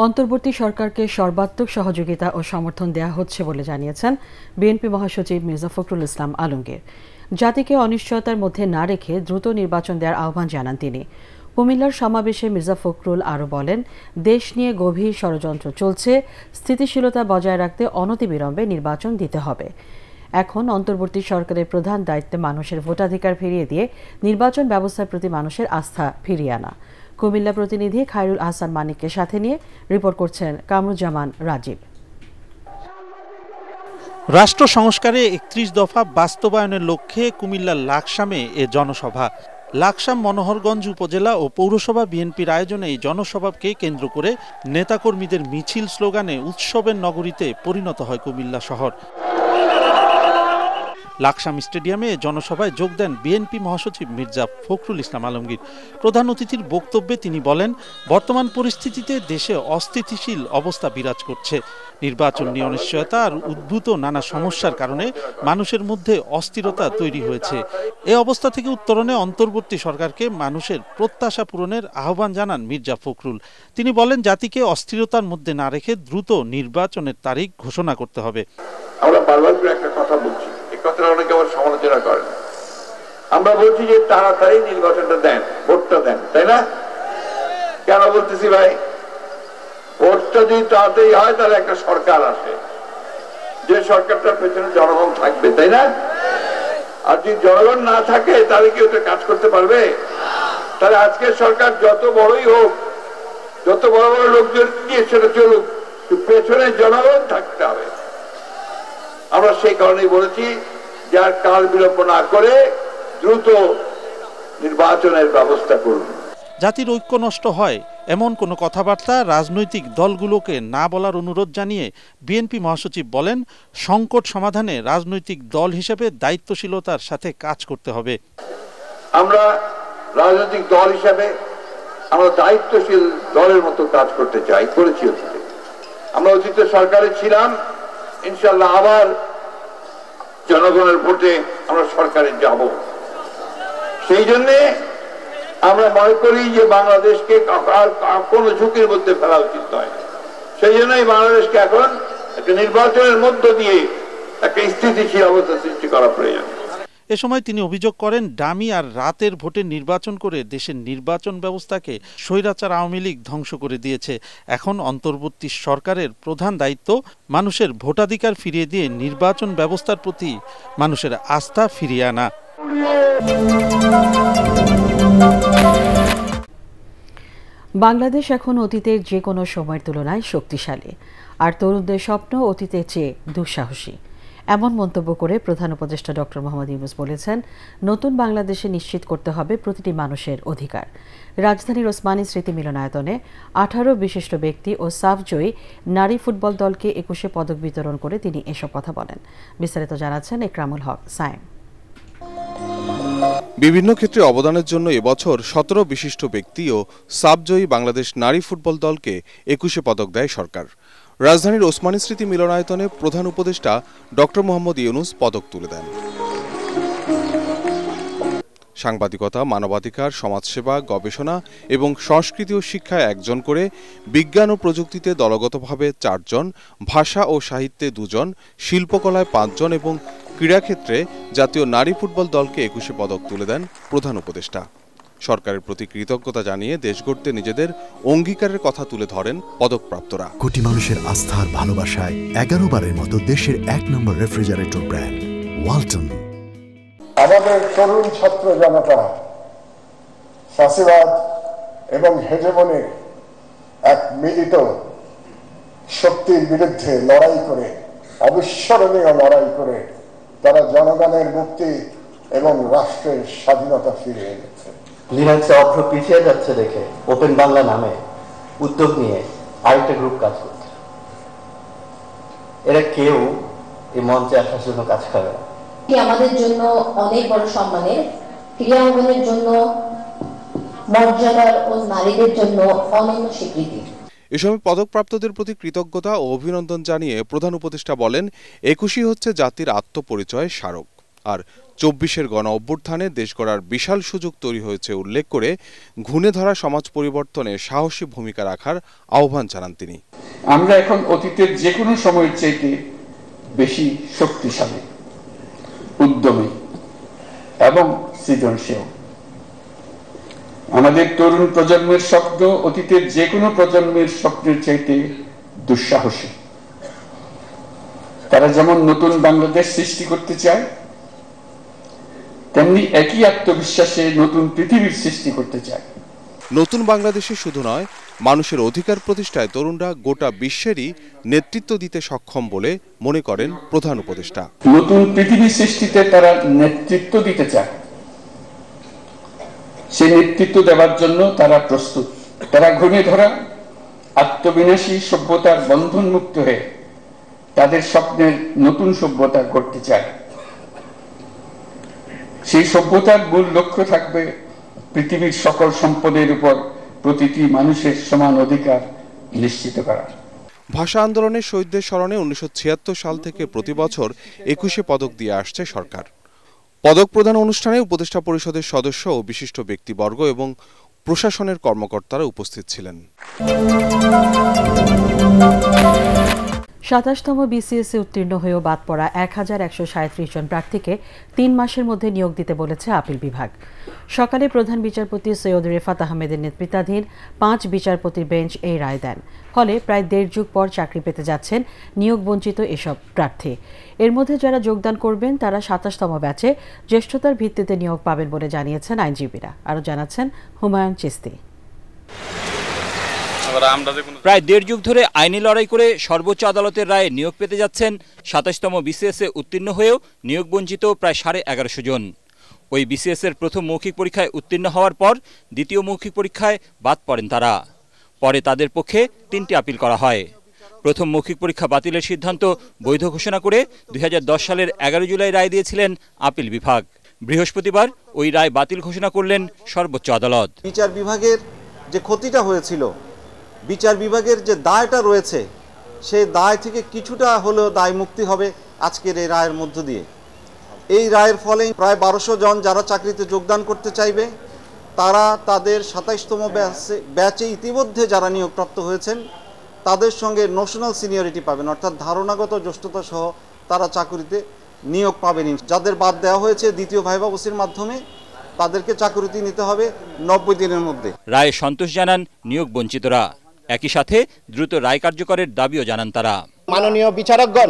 অন্তর্বর্তী সরকারকে সর্বাত্মক সহযোগিতা ও সমর্থন দেয়া হচ্ছে বলে জানিয়েছেন বিএনপি মহাসচিব মির্জা ফখরুল ইসলাম আলমগীর। জাতিকে অনিশ্চয়তার মধ্যে না রেখে দ্রুত নির্বাচন দেওয়ার আহ্বান জানান তিনি। কুমিল্লার সমাবেশে মির্জা ফখরুল আরও বলেন, দেশ নিয়ে গভীর ষড়যন্ত্র চলছে, স্থিতিশীলতা বজায় রাখতে অনতিবিলম্বে নির্বাচন দিতে হবে। এখন অন্তর্বর্তী সরকারের প্রধান দায়িত্বে মানুষের ভোটাধিকার ফিরিয়ে দিয়ে নির্বাচন ব্যবস্থার প্রতি মানুষের আস্থা ফিরিয়ে আনা। কুমিল্লা প্রতিনিধি খায়রুল আহসান মানিককে সাথে নিয়ে রিপোর্ট করছেন কামরুজ্জামান রাজীব। রাষ্ট্র সংস্কারে ৩১ দফা বাস্তবায়নের লক্ষ্যে কুমিল্লার লাকসামে এ জনসভা। লাকসাম মনোহরগঞ্জ উপজেলা ও পৌরসভা বিএনপির আয়োজনে এই জনসভাকে কেন্দ্র করে নেতাকর্মীদের মিছিল স্লোগানে উৎসবের নগরীতে পরিণত হয় কুমিল্লা শহর। লাকসাম স্টেডিয়ামে জনসভায় যোগ দেন বিএনপি মহাসচিব মির্জা ফখরুল ইসলাম আলমগীর। প্রধান অতিথির বক্তব্যে তিনি বলেন, বর্তমান পরিস্থিতিতে দেশে অস্থিতিশীল অবস্থা বিরাজ করছে। নির্বাচন নিয়ে অনিশ্চয়তা আর উদ্ভূত নানা সমস্যার কারণে মানুষের মধ্যে অস্থিরতা তৈরি হয়েছে। এ অবস্থা থেকে উত্তরণে অন্তর্বর্তী সরকারকে মানুষের প্রত্যাশা পূরণের আহ্বান জানান মির্জা ফখরুল। তিনি বলেন, জাতিকে অস্থিরতার মধ্যে না রেখে দ্রুত নির্বাচনের তারিখ ঘোষণা করতে হবে। আমরা বারবার একটা কথা বলছি, অনেকে আবার সমালোচনা করেন। আমরা বলছি যে তাড়াতাড়ি নির্বাচনটা দেন, ভোটটা দেন, তাই না? কেন বলতেছি ভাই? ভোটটা যদি তাড়াতাড়ি হয় তাহলে একটা সরকার আসে, যে সরকারটার পেছনে জনগণ থাকবে, তাই না? আর যদি জনগণ না থাকে তাহলে কি ওটা কাজ করতে পারবে? তাহলে আজকের সরকার যত বড়ই হোক, যত বড় বড় লোকজন দিয়ে সেটা চলুক, পেছনে জনগণ থাকতে হবে। আমরা সেই কারণেই বলেছি, যার কাল বিলম্ব না করে দ্রুত নির্বাচনের ব্যবস্থা করুন। জাতির ঐক্য নষ্ট হয় এমন কোনো কথাবার্তা রাজনৈতিক দলগুলোকে না বলার অনুরোধ জানিয়ে বিএনপি মহাসচিব বলেন, সংকট সমাধানে রাজনৈতিক দল হিসেবে দায়িত্বশীলতার সাথে কাজ করতে হবে। আমরা রাজনৈতিক দল হিসেবে আমরা দায়িত্বশীল দলের মতো কাজ করতে চাই, করেছি অতীতে। আমরা অতীতে সরকারে ছিলাম, ইনশাআল্লাহ আবার জনগণের ভোটে আমরা সরকারে যাব। সেই জন্য আমরা মনে করি যে বাংলাদেশকে কোনো ঝুঁকির মধ্যে ফেলা উচিত নয়। সেই জন্যই বাংলাদেশকে এখন একটা নির্বাচনের মধ্য দিয়ে একটা স্থিতিশীল অবস্থা সৃষ্টি করা প্রয়োজন। এ সময় তিনি অভিযোগ করেন, ডামি আর রাতের ভোটে নির্বাচন করে দেশের নির্বাচন ব্যবস্থাকে স্বৈরাচার আওয়ামী লীগ ধ্বংস করে দিয়েছে। এখন অন্তর্বর্তী সরকারের প্রধান দায়িত্ব মানুষের ভোটাধিকার ফিরিয়ে দিয়ে নির্বাচন ব্যবস্থার প্রতি মানুষের আস্থা ফিরিয়ে আনা। বাংলাদেশ এখন অতীতের যে কোনো সময়ের তুলনায় শক্তিশালী, আর তরুণদের স্বপ্ন অতীতের চেয়ে দুঃসাহসী। এমন মন্তব্য করে প্রধান উপদেষ্টা ডক্টর মোহাম্মদ ইউনূস বলেছেন, নতুন বাংলাদেশে নিশ্চিত করতে হবে প্রতিটি মানুষের অধিকার। রাজধানীর ওসমানী স্মৃতি মিলনায়তনে 18 বিশিষ্ট ব্যক্তি ও সাফজয়ী নারী ফুটবল দলকে 21 পদক বিতরণ করে তিনি এসব কথা বলেন। বিস্তারিত জানাচ্ছেন একরামুল হক সায়েম। বিভিন্ন ক্ষেত্রে অবদানের জন্য এবছর 17 বিশিষ্ট ব্যক্তি ও সাফজয়ী বাংলাদেশ নারী ফুটবল দলকে 21 পদক দেয় সরকার। রাজধানীর ওসমানী স্মৃতি মিলনায়তনে প্রধান উপদেষ্টা ডক্টর মোহাম্মদ ইউনূস পদক তুলে দেন। সাংবাদিকতা, মানবাধিকার, সমাজসেবা, গবেষণা এবং সংস্কৃতি ও শিক্ষায় 1 জন করে, বিজ্ঞান ও প্রযুক্তিতে দলগতভাবে 4 জন, ভাষা ও সাহিত্যে 2 জন, শিল্পকলায় 5 জন এবং ক্রীড়াক্ষেত্রে জাতীয় নারী ফুটবল দলকে 21 পদক তুলে দেন প্রধান উপদেষ্টা। সরকারের প্রতি কৃতজ্ঞতা জানিয়ে দেশ গড়তে নিজেদের অঙ্গীকারের কথা তুলে ধরেন পদকপ্রাপ্তরা। কোটি মানুষের আস্থার ভালোবাসায় 11 বারের মতো দেশের 1 নম্বর রেফ্রিজারেটর ব্র্যান্ড ওয়ালটন। আমাদের তরুণ ছাত্র জনতা ফ্যাসিবাদ এবং হেজেমনির এক মিলিত শক্তির বিরুদ্ধে লড়াই করে, অবিস্মরণীয় লড়াই করে তারা জনগণের মুক্তি এবং রাষ্ট্রের স্বাধীনতা ফিরিয়ে এনেছে। ক্লিয়ারেন্সে অর্থ পিছিয়ে যাচ্ছে দেখে ওপেন বাংলা নামে উদ্যোগ নিয়ে আরেকটা গ্রুপ কাজ করছে। এরা কেউ এই মঞ্চে আসার জন্য কাজ করে না। আমাদের জন্য অনেক বড় সম্মানের, ক্রীড়া অঙ্গনের জন্য মর্যাদার ও নারীদের জন্য অনন্য স্বীকৃতি। এ সময় পদকপ্রাপ্তদের প্রতি কৃতজ্ঞতা ও অভিনন্দন জানিয়ে প্রধান উপদেষ্টা বলেন, 21 হচ্ছে জাতির আত্মপরিচয় স্মারক। আর ২৪-এর গণ অভ্যুত্থানে দেশ গড়ার বিশাল সুযোগ তৈরি হয়েছে উল্লেখ করে ঘুণে ধরা সমাজ পরিবর্তনে সাহসী ভূমিকা রাখার আহ্বান জানান তিনি। আমরা এখন অতীতের যে কোনো সময়ের চাইতে বেশি শক্তিশালী, উদ্যমী এবং সৃজনশীল। আমাদের তরুণ প্রজন্মের স্বপ্ন অতীতের যে কোনো প্রজন্মের স্বপ্নের চাইতে দুঃসাহসী। তারা যেমন নতুন বাংলাদেশ সৃষ্টি করতে চায়, তেমনি একই আত্মবিশ্বাসে নতুন পৃথিবীর সৃষ্টি করতে চায়। নতুন বাংলাদেশে শুধু নয়, মানুষের অধিকার প্রতিষ্ঠায় তরুণরা গোটা বিশ্বেরই নেতৃত্ব দিতে সক্ষম বলে মনে করেন প্রধান উপদেষ্টা। নতুন পৃথিবী সৃষ্টিতে তারা নেতৃত্ব দিতে চায়, সেই নেতৃত্ব দেওয়ার জন্য তারা প্রস্তুত। তারা ঘুণে ধরা আত্মবিনাশী সভ্যতার বন্ধন মুক্ত হয়ে তাদের স্বপ্নের নতুন সভ্যতা গড়তে চায়। সেই সভ্যতার মূল লক্ষ্য থাকবে পৃথিবীর সকল সম্পদের উপর প্রতিটি মানুষের সমান অধিকার নিশ্চিত করা। ভাষা আন্দোলনের শহীদদের স্মরণে ১৯৭৬ সাল থেকে প্রতি বছর ২১শে পদক দিয়ে আসছে সরকার। পদক প্রদান অনুষ্ঠানে উপদেষ্টা পরিষদের সদস্য ও বিশিষ্ট ব্যক্তিবর্গ এবং প্রশাসনের কর্মকর্তারা উপস্থিত ছিলেন। ২৭তম বিসিএসে উত্তীর্ণ হয়েও বাদ পড়া ১,১৩৭ জন প্রার্থীকে ৩ মাসের মধ্যে নিয়োগ দিতে বলেছে আপিল বিভাগ। সকালে প্রধান বিচারপতি সৈয়দ রেফাত আহমেদের নেতৃত্বাধীন ৫ বিচারপতির বেঞ্চ এই রায় দেন। ফলে প্রায় ১.৫ যুগ পর চাকরি পেতে যাচ্ছেন নিয়োগ বঞ্চিত এসব প্রার্থী। এর মধ্যে যারা যোগদান করবেন তারা ২৭তম ব্যাচে জ্যেষ্ঠতার ভিত্তিতে নিয়োগ পাবেন বলে জানিয়েছেন আইনজীবীরা। আরও জানাচ্ছেন হুমায়ুন চিস্তি। প্রায় ১.৫ যুগ ধরে আইনি লড়াই করে সর্বোচ্চ আদালতের রায়ে নিয়োগ পেতে যাচ্ছেন ২৭তম বিসিএসে উত্তীর্ণ হয়েও নিয়োগ বঞ্চিত প্রায় ১১৫০ জন। ওই বিসিএসের প্রথম মৌখিক পরীক্ষায় উত্তীর্ণ হওয়ার পর দ্বিতীয় মৌখিক পরীক্ষায় বাদ পড়েন তারা। পরে তাদের পক্ষে ৩টি আপিল করা হয়। প্রথম মৌখিক পরীক্ষা বাতিলের সিদ্ধান্ত বৈধ ঘোষণা করে ২০১০ সালের ১১ জুলাই রায় দিয়েছিলেন আপিল বিভাগ। বৃহস্পতিবার ওই রায় বাতিল ঘোষণা করলেন সর্বোচ্চ আদালত। বিচার বিভাগের যে ক্ষতিটা হয়েছিল, বিচার বিভাগের যে দায়টা রয়েছে, সেই দায় থেকে কিছুটা হলেও দায় মুক্তি হবে আজকের এই রায়ের মধ্য দিয়ে। এই রায়ের ফলে প্রায় ১২০০ জন যারা চাকরিতে যোগদান করতে চাইবে তারা তাদের ২৭তম ব্যাচে ইতিমধ্যে যারা নিয়োগপ্রাপ্ত হয়েছেন তাদের সঙ্গে নোশনাল সিনিয়রিটি পাবেন, অর্থাৎ ধারণাগত জ্যেষ্ঠতা সহ তারা চাকরিতে নিয়োগ পাবেন। যাদের বাদ দেওয়া হয়েছে দ্বিতীয় ভাইবা ওসির মাধ্যমে তাদেরকে চাকরিতে নিতে হবে ৯০ দিনের মধ্যে। রায়ে সন্তোষ জানান নিয়োগ বঞ্চিতরা। একই সাথে দ্রুত রায় কার্যকরের দাবিও জানান তারা। মাননীয় বিচারকগণ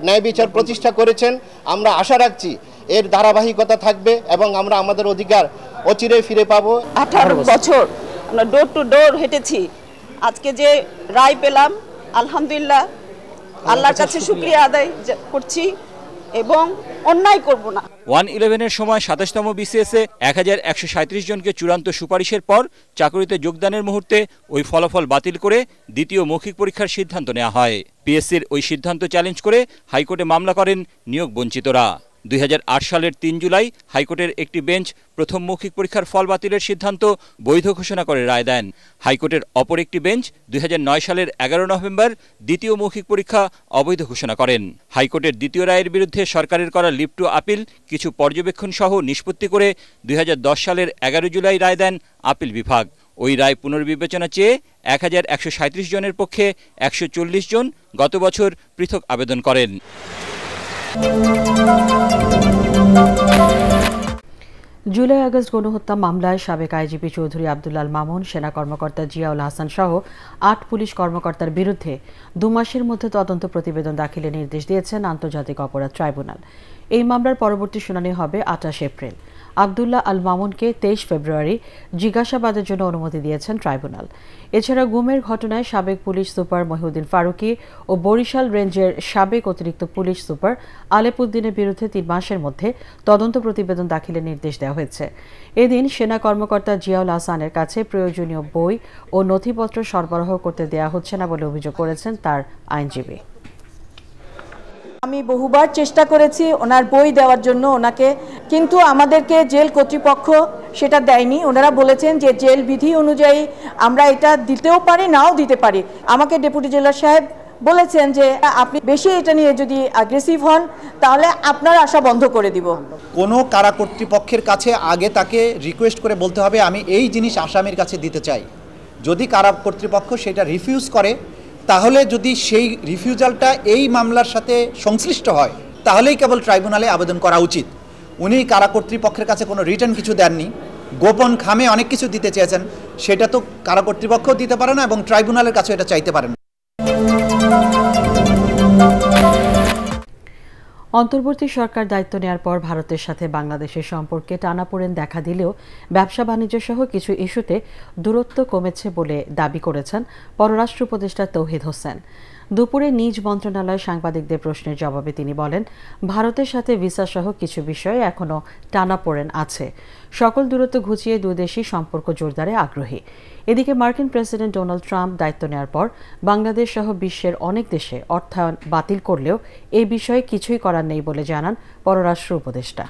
ন্যায় বিচার প্রতিষ্ঠা করেছেন, আমরা আশা রাখছি এর ধারাবাহিকতা থাকবে এবং আমরা আমাদের অধিকার অচিরে ফিরে পাবো। 18 বছর আমরা ডোর টু ডোর হেঁটেছি, আজকে যে রায় পেলাম আলহামদুলিল্লাহ, আল্লাহর কাছে শুকরিয়া আদায় করছি এবং অন্যায় করব না। 111-এর সময় ২৭তম বিসিএসে ১,১৩৭ জনকে চূড়ান্ত সুপারিশের পর চাকরিতে যোগদানের মুহূর্তে ওই ফলাফল বাতিল করে দ্বিতীয় মৌখিক পরীক্ষার সিদ্ধান্ত নেওয়া হয়। পিএসসির ওই সিদ্ধান্ত চ্যালেঞ্জ করে হাইকোর্টে মামলা করেন নিয়োগ বঞ্চিতরা। ২০০৮ সালের ৩ জুলাই হাইকোর্টের একটি বেঞ্চ প্রথম মৌখিক পরীক্ষার ফল বাতিলের সিদ্ধান্ত বৈধ ঘোষণা করে রায় দেন। হাইকোর্টের অপর একটি বেঞ্চ ২০০৯ সালের ১১ নভেম্বর দ্বিতীয় মৌখিক পরীক্ষা অবৈধ ঘোষণা করেন। হাইকোর্টের দ্বিতীয় রায়ের বিরুদ্ধে সরকারের করা লিভ টু আপিল কিছু পর্যবেক্ষণ সহ নিষ্পত্তি করে ২০১০ সালের ১১ জুলাই রায় দেন আপিল বিভাগ। ওই রায় পুনর্বিবেচনা চেয়ে ১,১৩৭ জনের পক্ষে ১৪০ জন গত বছর পৃথক আবেদন করেন। জুলাই আগস্ট গণহত্যা মামলায় সাবেক আইজিপি চৌধুরী আব্দুল আল মামুন, সেনা কর্মকর্তা জিয়াউল হাসান সহ ৮ পুলিশ কর্মকর্তার বিরুদ্ধে ২ মাসের মধ্যে তদন্ত প্রতিবেদন দাখিলের নির্দেশ দিয়েছেন আন্তর্জাতিক অপরাধ ট্রাইব্যুনাল। এই মামলার পরবর্তী শুনানি হবে ২৮ এপ্রিল। আব্দুল্লাহ আল মামুনকে ২৩ ফেব্রুয়ারি জিজ্ঞাসাবাদের জন্য অনুমতি দিয়েছেন ট্রাইব্যুনাল। এছাড়া গুমের ঘটনায় সাবেক পুলিশ সুপার মহিউদ্দিন ফারুকী ও বরিশাল রেঞ্জের সাবেক অতিরিক্ত পুলিশ সুপার আলেপ উদ্দিনের বিরুদ্ধে ৩ মাসের মধ্যে তদন্ত প্রতিবেদন দাখিলের নির্দেশ দেওয়া হয়েছে। এদিন সেনা কর্মকর্তা জিয়াউল হাসানের কাছে প্রয়োজনীয় বই ও নথিপত্র সরবরাহ করতে দেওয়া হচ্ছে না বলে অভিযোগ করেছেন তার আইনজীবী। আমি বহুবার চেষ্টা করেছি ওনার বই দেওয়ার জন্য ওনাকে, কিন্তু আমাদেরকে জেল কর্তৃপক্ষ সেটা দেয়নি। ওনারা বলেছেন যে জেল বিধি অনুযায়ী আমরা এটা দিতেও পারি, নাও দিতে পারি। আমাকে ডেপুটি জেলার সাহেব বলেছেন যে আপনি বেশি এটা নিয়ে যদি অ্যাগ্রেসিভ হন তাহলে আপনার আশা বন্ধ করে দিব। কোনো কারা কর্তৃপক্ষের কাছে আগে তাকে রিকোয়েস্ট করে বলতে হবে আমি এই জিনিস আসামির কাছে দিতে চাই। যদি কারা কর্তৃপক্ষ সেটা রিফিউজ করে, তাহলে যদি সেই রিফিউজালটা এই মামলার সাথে সংশ্লিষ্ট হয় তাহলেই কেবল ট্রাইব্যুনালে আবেদন করা উচিত। উনি কারা কর্তৃপক্ষের কাছে কোনো রিটার্ন কিছু দেননি, গোপন খামে অনেক কিছু দিতে চেয়েছেন, সেটা তো কারা কর্তৃপক্ষ দিতে পারে না এবং ট্রাইব্যুনালের কাছে এটা চাইতে পারেন না। অন্তর্বর্তী সরকার দায়িত্ব নেওয়ার পর ভারতের সাথে বাংলাদেশের সম্পর্কে টানাপোড়েন দেখা দিলেও ব্যবসা বাণিজ্য সহ কিছু ইস্যুতে দূরত্ব কমেছে বলে দাবি করেছেন পররাষ্ট্র উপদেষ্টা তৌহিদ হোসেন। দুপুরে নিজ মন্ত্রণালয়ে সাংবাদিকদের প্রশ্নের জবাবে তিনি বলেন, ভারতের সাথে ভিসা সহ কিছু বিষয়ে এখনও টানাপোড়েন আছে। সকল দূরত্ব ঘুচিয়ে দুই দেশই সম্পর্ক জোরদারে আগ্রহী। এদিকে মার্কিন প্রেসিডেন্ট ডোনাল্ড ট্রাম্প দায়িত্ব নেওয়ার পর বাংলাদেশ সহ বিশ্বের অনেক দেশে অর্থায়ন বাতিল করলেও এই বিষয়ে কিছুই করার নেই বলে জানান পররাষ্ট্র উপদেষ্টা।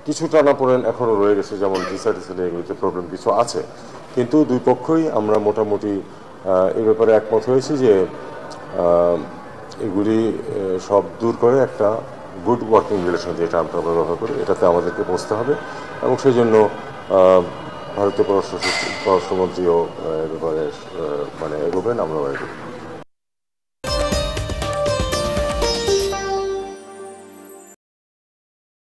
কিছু টানাপোড়েন এখনো রয়ে গেছে, যেমন ভিসা টিসা নিয়ে এগুলিতে প্রবলেম কিছু আছে, কিন্তু দুই পক্ষই আমরা মোটামুটি এই ব্যাপারে একমত হয়েছি যে এগুলি সব দূর করে একটা গুড ওয়ার্কিং রিলেশন, যেটা আমরা ব্যবহার করি, এটাতে আমাদেরকে পৌঁছতে হবে এবং সেই জন্য ভারতীয় পররাষ্ট্রমন্ত্রীও এ ব্যাপারে এগোবেন, আমরাও এগোবেন।